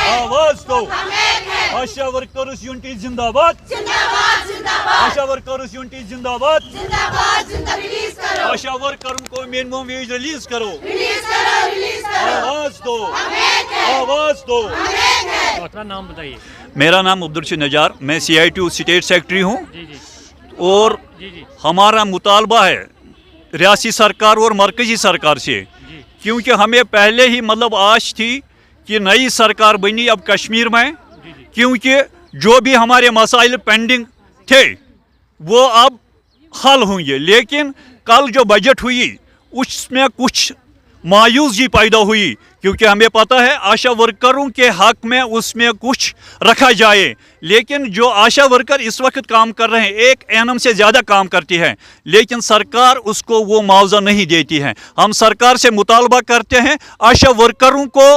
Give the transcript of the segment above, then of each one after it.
आवाज दो। आशा workers unity जिंदाबाद, आशा वर्कर्स यूनिटी जिंदाबाद। आशा वर्करों को मिनिमम वेज रिलीज करो, आवाज दो, आवाज दो। अपना नाम बताइए। मेरा नाम अब्दुल नजार, मैं CITU स्टेट सेक्रेटरी हूँ। और हमारा मुतालबा है रियासी सरकार और मरकजी सरकार से, क्योंकि हमें पहले ही मतलब आश थी कि नई सरकार बनी अब कश्मीर में, क्योंकि जो भी हमारे मसाइल पेंडिंग थे वो अब हल होंगे। लेकिन कल जो बजट हुई उसमें कुछ मायूसी पैदा हुई, क्योंकि हमें पता है आशा वर्करों के हक में उसमें कुछ रखा जाए, लेकिन जो आशा वर्कर इस वक्त काम कर रहे हैं एक एनम से ज़्यादा काम करती है, लेकिन सरकार उसको वो मुआवजा नहीं देती है। हम सरकार से मुतालबा करते हैं आशा वर्करों को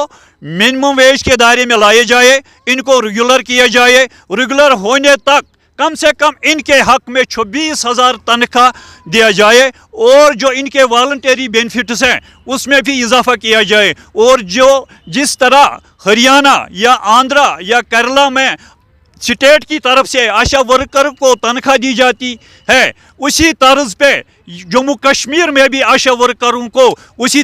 मिनिमम वेज के दायरे में लाए जाए, इनको रेगुलर किया जाए। रेगुलर होने तक कम से कम इनके हक में 26,000 तनख्वाह दिया जाए, और जो इनके वॉलंटरी बेनिफिट्स हैं उसमें भी इजाफा किया जाए। और जो जिस तरह हरियाणा या आंध्रा या केरला में स्टेट की तरफ से आशा वर्कर को तनख्वाह दी जाती है, उसी तर्ज पे जम्मू कश्मीर में भी आशा वर्करों को उसी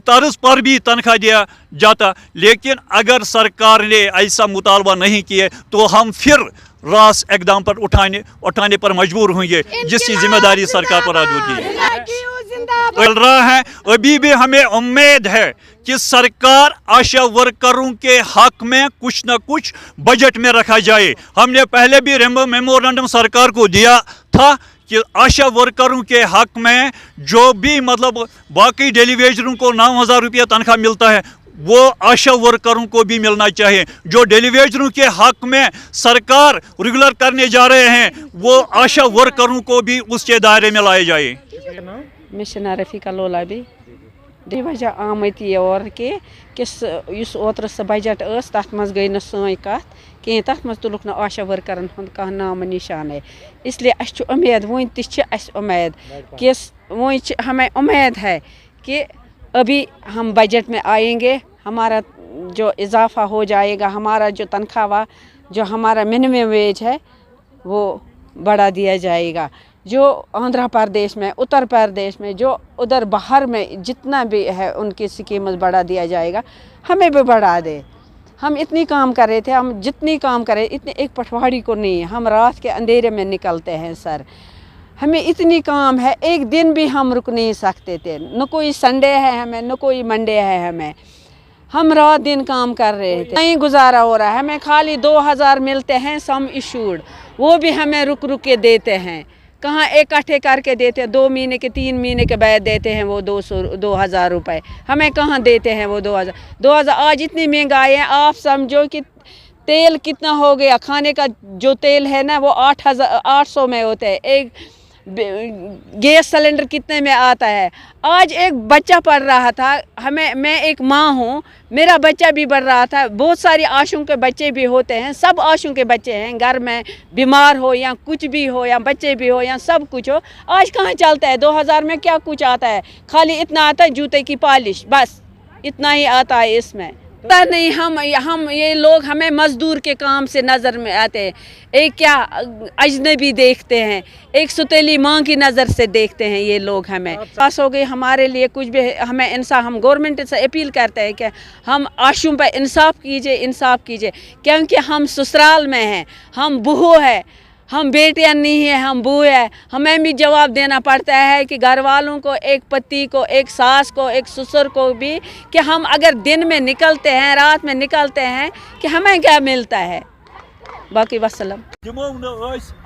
तर्ज पर भी तनख्वाह दिया जाता। लेकिन अगर सरकार ने ऐसा मुतालबा नहीं किए तो हम फिर रास इकदाम पर उठाने पर मजबूर होंगे, जिसकी जिम्मेदारी सरकार पर आज होती है। चल रहा है, अभी भी हमें उम्मीद है कि सरकार आशा वर्करों के हक में कुछ न कुछ बजट में रखा जाए। हमने पहले भी मेमोरेंडम सरकार को दिया था कि आशा वर्करों के हक में जो भी मतलब बाकी डेली वेजरों को 9,000 रुपया तनख्वाह मिलता है वो आशा वर्करों को भी मिलना चाहिए। जो डेली वेजरों के हक में सरकार रेगुलर करने जा रहे हैं वो आशा वर्करों को भी उसके दायरे में लाए जाए। मिशन रफीका लोला भी दी वजह आमत योर किस ओतर सह बजट तथ मज गई न सं कत कहें, तथ मज तुलुक न आशा वर्करन हुंद कह नाम निशान है। इसलिए अस उम्मीद वन उम्मीद कि हमें उम्मीद है कि अभी हम बजट में आएंगे, हमारा जो इजाफा हो जाएगा, हमारा जो तनख्वाह जो हमारा मिनिमम वेज है वो बढ़ा दिया जाएगा। जो आंध्र प्रदेश में, उत्तर प्रदेश में, जो उधर बाहर में जितना भी है उनकी स्कीम बढ़ा दिया जाएगा, हमें भी बढ़ा दे। हम इतनी काम कर रहे थे, हम जितनी काम करें इतनी एक पटवारी को नहीं है। हम रात के अंधेरे में निकलते हैं सर, हमें इतनी काम है, एक दिन भी हम रुक नहीं सकते थे। न कोई संडे है हमें, न कोई मंडे है हमें, हम रात दिन काम कर रहे थे, नहीं गुजारा हो रहा है। हमें खाली 2,000 मिलते हैं सम इशूड, वो भी हमें रुक के देते हैं, कहाँ इकट्ठे करके देते हैं। 2 महीने के 3 महीने के बाद देते हैं वो 2,000 रुपये, हमें कहाँ देते हैं वो 2,000। आज इतनी महंगाई है, आप समझो कि तेल कितना हो गया, खाने का जो तेल है ना वो 800 में होता है, एक गैस सिलेंडर कितने में आता है। आज एक बच्चा पढ़ रहा था, मैं एक माँ हूँ, मेरा बच्चा भी बढ़ रहा था, बहुत सारी आशुओं के बच्चे भी होते हैं, सब आशुओं के बच्चे हैं घर में, बीमार हो या कुछ भी हो या बच्चे भी हो या सब कुछ हो। आज कहाँ चलता है 2,000 में क्या कुछ आता है, खाली इतना आता है जूते की पॉलिश, बस इतना ही आता है इसमें। पता नहीं हम ये लोग हमें मजदूर के काम से नज़र में आते हैं, एक क्या अजनबी देखते हैं, एक सुतीली माँ की नज़र से देखते हैं ये लोग हमें। पास हो गई हमारे लिए कुछ भी, हमें इंसाफ, हम गवर्नमेंट से अपील करते हैं कि हम आशुओं पर इंसाफ कीजिए, क्योंकि हम ससुराल में हैं, हम बहू है, हम बेटियां नहीं है, हम बहू है। हमें भी जवाब देना पड़ता है कि घर वालों को, एक पति को, एक सास को, एक ससुर को भी, कि हम अगर दिन में निकलते हैं, रात में निकलते हैं, कि हमें क्या मिलता है। बाकी वसलम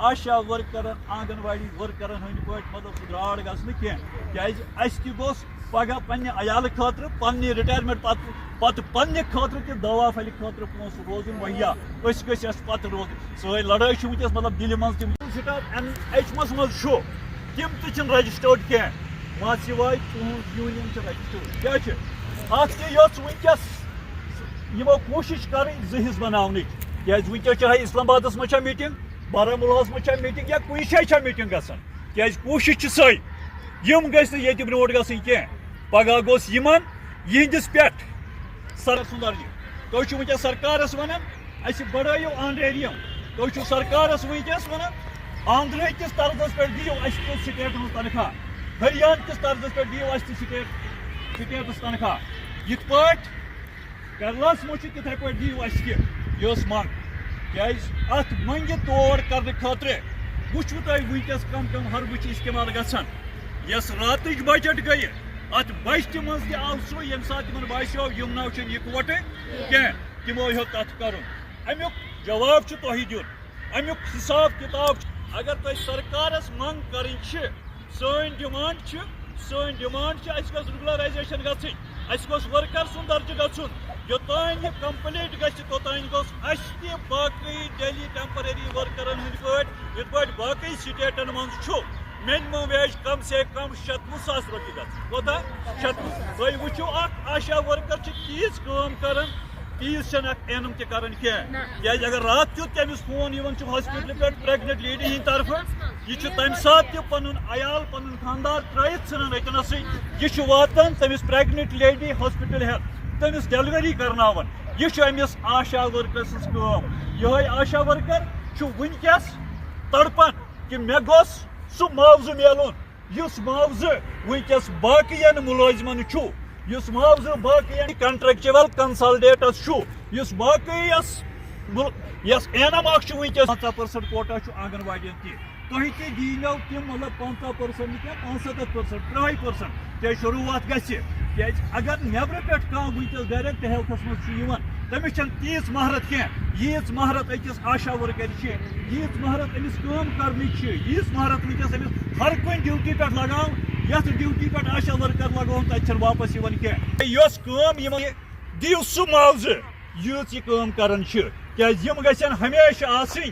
आशा वर्कर आंगनवाड़ी वर्कर मतलब सुधार गो पगह पे अयाल खतर पन्ने रिटायरमेंट पत पन्ने खतर कि दवा फल खतर पोस रोजन मुहैया पत रोज सही लड़ाई वस मतलब दिल्ली मज एच मज तम तम रजिस्टर्ड कह वह सिवाय तुज यूनियन रजिस्टर्ड क्या वनकस यमो कोशिश कर हिस्स बनाने क्या वनकस चाहे इस्लामाबाद में मीटिंग, बारामूला में मीटिंग या कुछ जाए मीटिंग गसान क्या कोशिश सही यम गि ब्रोट गि कह पगह गोस यहंदिस पे सर सुंदर जी تُہۍ چھِو وٕنکٮ۪س سرکارس ونان اَسہِ بڑٲیِو آنریریم تُہۍ چھِو سرکارس وٕنکٮ۪س ونان آندھرا کِس طرزس پٮ۪ٹھ دِیِو اَسہِ تہِ سٹیٹس منٛز تنخواہ ہریانہ کِس طرزس پٮ۪ٹھ دِیِو اَسہِ تہِ سٹیٹس تنخواہ یِتھ پٲٹھۍ کیرلاہس منٛز چھُ تِتھَے پٲٹھۍ دِیِو اَسہِ تہِ یہِ ٲس منٛگ کیٛازِ اَتھ منٛگہِ طور کرنہٕ خٲطرٕ وٕچھِو تۄہہِ وٕنکٮ۪س کم حربہٕ چھِ استعمال گژھان یۄس راتٕچ بجٹ گٔیہِ اَتھ بجٹہِ منٛز تہِ آو سُہ ییٚمہِ ساتہٕ تِمن باسیو یِم نَو چھِنہٕ یِکوَٹہٕ کینٛہہ تِمو ہیوٚت تَتھ کَرُن اَمیُک جواب چھُ تۄہہِ دیُن اَمیُک حِساب کِتاب چھُ اگر تۄہہِ سرکارس منٛگ کَرٕنۍ چھِ سٲنۍ ڈِمانٛڈ چھِ اَسہِ گٔژھ رِگولرایزیشن گژھٕنۍ اَسہِ گوٚژھ ؤرکر سُنٛد درجہٕ گژھُن یوٚتانۍ یہِ کمپلیٖٹ گژھِ توٚتانۍ گوٚژھ اَسہِ تہِ باقٕے ڈیلی ٹیمپرری ؤرکرن ہٕنٛدۍ پٲٹھۍ یِتھ پٲٹھۍ باقٕے سٹیٹن منٛز چھُ مِنِمم ویج کم سے کم 97,000 رۄپیہِ گژھِ کوتاہ 97 تُہۍ وٕچھِو اکھ آشا ؤرکر چھِ تیٖژ کٲم کران تیٖژ چھنہٕ اکھ اینم تہِ کران کینٛہہ کیٛازِ اگر راتھ کیُتھ تٔمِس فون یِوان چھُ ہاسپِٹلہٕ پٮ۪ٹھ پریگنٹ لیڈی ہٕنٛدِ طرفہٕ یہِ چھُ تمہِ ساتہٕ تہِ پنُن عیال پنُن خاندار ترٲیِتھ ژھٕنان أتنَسٕے یہِ چھُ واتان تٔمِس پریگنٹ لیڈی ہاسپِٹل ہٮ۪تھ تٔمِس ڈیلؤری کرناوان یہِ چھُ أمِس آشا ؤرکر سٕنٛز کٲم یِہوے آشا ؤرکر چھُ وٕنکٮ۪س تڑپان کہِ مےٚ گوٚژھ سُہ معاوضہٕ میلُن یُس معاوضہٕ وٕنکٮ۪س باقٕین مُلٲزمن چھُ یُس معاوضہٕ باقٕین کنٹریکچُول کنسالڈیٹس چھُ یُس باقٕے یۄس اینم اکھ چھُ وٕنکٮ۪س 50% کوٹا چھُ آنگن واڑٮ۪ن تہِ تُہۍ تہِ دیٖنو تِم مطلب 50% نہٕ کینٛہہ 75% 30% کیٛازِ شروٗعات گژھِ کیٛازِ اگر نٮ۪برٕ پٮ۪ٹھ کانٛہہ وٕنکٮ۪س ڈایریکٹ ہیلتھس منٛز چھُ یِوان تٔمِس چھنہٕ تیٖژ مہارت کینٛہہ ییٖژ مہارت أکِس آشا ؤرکر چھِ ییٖژ مہارت أمِس کٲم کرنٕچ چھِ ییٖژ مہارت وٕنکٮ۪س أمِس ہر کُنہِ ڈیوٹی پٮ۪ٹھ لگاو یتھ ڈیوٹی پٮ۪ٹھ آشا ؤرکر لگاوُن تتہِ چھنہٕ واپس یِوان کینٛہہ یۄس کٲم یِمن دِیِو سُہ معاوضہٕ یۭژ یہِ کٲم کران چھِ کیٛازِ یِم گژھن ہمیشہِ آسٕنۍ